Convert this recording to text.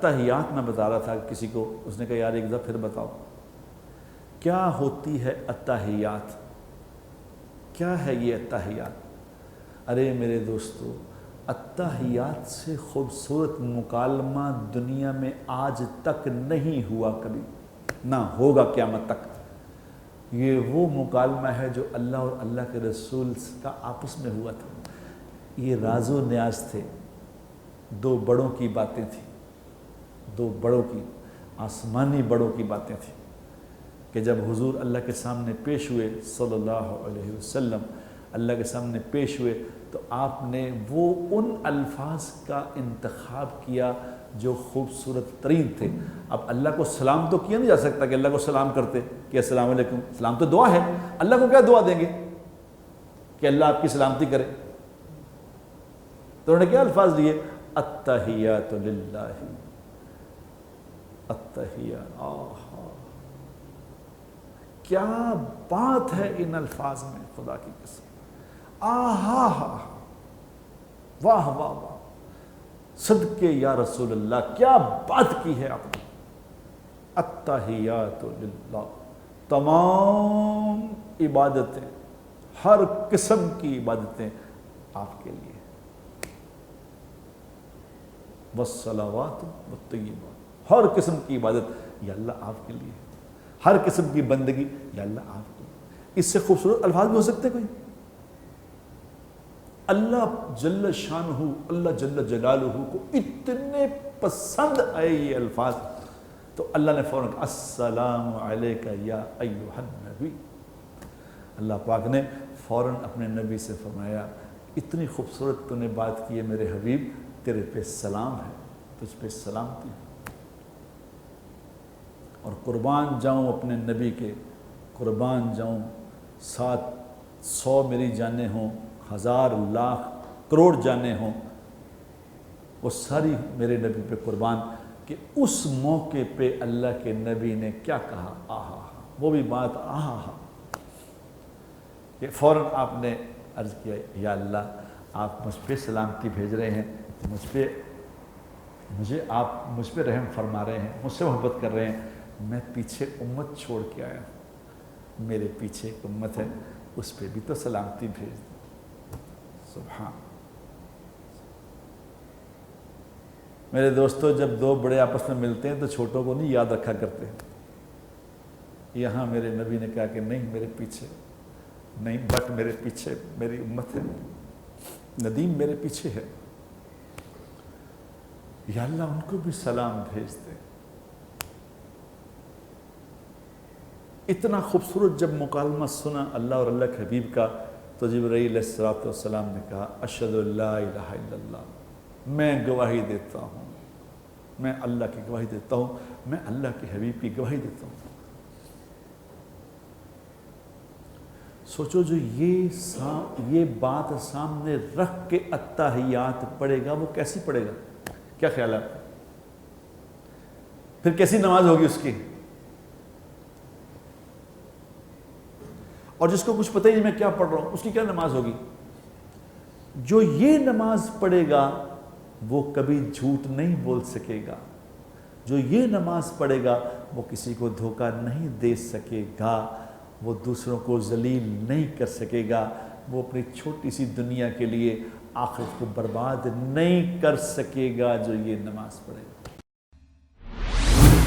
اتحیات میں بتا رہا تھا کسی کو، اس نے کہا یار ایک دفعہ پھر بتاؤ کیا ہوتی ہے اتحیات، کیا ہے یہ اتحیات؟ ارے میرے دوستو، اتحیات سے خوبصورت مکالمہ دنیا میں آج تک نہیں ہوا، کبھی نہ ہوگا قیامت تک۔ یہ وہ مکالمہ ہے جو اللہ اور اللہ کے رسول کا آپس میں ہوا تھا۔ یہ راز و نیاز تھے، دو بڑوں کی باتیں تھیں، دو بڑوں کی، آسمانی بڑوں کی باتیں تھیں، کہ جب حضور اللہ کے سامنے پیش ہوئے صلی اللہ علیہ وسلم، اللہ کے سامنے پیش ہوئے تو آپ نے وہ ان الفاظ کا انتخاب کیا جو خوبصورت ترین تھے۔ اب اللہ کو سلام تو کیا نہیں جا سکتا کہ اللہ کو سلام کرتے کہ السلام علیکم، سلام تو دعا ہے، اللہ کو کیا دعا دیں گے کہ اللہ آپ کی سلامتی کرے؟ تو انہوں نے کیا الفاظ دیے؟ التحیات للہ، التحیات۔ آہا، کیا بات ہے ان الفاظ میں، خدا کی قسم، آہا ہا، واہ واہ واہ، صدقے یا رسول اللہ، کیا بات کی ہے آپ نے۔ التحیات للہ، تمام عبادتیں، ہر قسم کی عبادتیں آپ کے لیے، والصلوات والطیبات، ہر قسم کی عبادت یا اللہ آپ کے لیے، ہر قسم کی بندگی یا اللہ آپ کے لیے۔ اس سے خوبصورت الفاظ بھی ہو سکتے کوئی؟ اللہ جل شانہ، اللہ جل جلالہ کو اتنے پسند آئے یہ الفاظ، تو اللہ نے فوراً کہا السلام علیک یا ایھا النبی۔ اللہ پاک نے فوراً اپنے نبی سے فرمایا اتنی خوبصورت تو نے بات کی ہے میرے حبیب، تیرے پہ سلام ہے، تجھ پہ سلامتی ہے۔ اور قربان جاؤں اپنے نبی کے، قربان جاؤں، 700 میری جانیں ہوں، 1000 لاکھ کروڑ جانیں ہوں، وہ ساری میرے نبی پہ قربان، کہ اس موقع پہ اللہ کے نبی نے کیا کہا، آہا ہا، وہ بھی بات آہا ہا، کہ فوراً آپ نے عرض کیا یا اللہ آپ مجھ پہ سلامتی بھیج رہے ہیں، آپ مجھ پہ رحم فرما رہے ہیں، مجھ سے محبت کر رہے ہیں، میں پیچھے امت چھوڑ کے آیا ہوں، میرے پیچھے ایک امت ہے، اس پہ بھی تو سلامتی بھیج دیں۔ سبحان۔ میرے دوستو، جب دو بڑے آپس میں ملتے ہیں تو چھوٹوں کو نہیں یاد رکھا کرتے۔ یہاں میرے نبی نے کہا کہ نہیں، میرے پیچھے نہیں، بٹ میرے پیچھے میری امت ہے، ندیم میرے پیچھے ہے، یا اللہ ان کو بھی سلام بھیج دے۔ اتنا خوبصورت جب مکالمہ سنا اللہ اور اللہ کے حبیب کا، تو جبرائیل علیہ السلام نے کہا اشہد ان لا الہ الا اللہ، میں گواہی دیتا ہوں، میں اللہ کی گواہی دیتا ہوں، میں اللہ کے حبیب کی گواہی دیتا ہوں۔ سوچو جو یہ بات سامنے رکھ کے اتحیات پڑھے گا وہ کیسی پڑھے گا؟ کیا خیال ہے؟ پھر کیسی نماز ہوگی اس کی؟ اور جس کو کچھ پتہ ہی نہیں میں کیا پڑھ رہا ہوں، اس کی کیا نماز ہوگی؟ جو یہ نماز پڑھے گا وہ کبھی جھوٹ نہیں بول سکے گا، جو یہ نماز پڑھے گا وہ کسی کو دھوکہ نہیں دے سکے گا، وہ دوسروں کو ذلیل نہیں کر سکے گا، وہ اپنی چھوٹی سی دنیا کے لیے آخرت کو برباد نہیں کر سکے گا جو یہ نماز پڑھے گا۔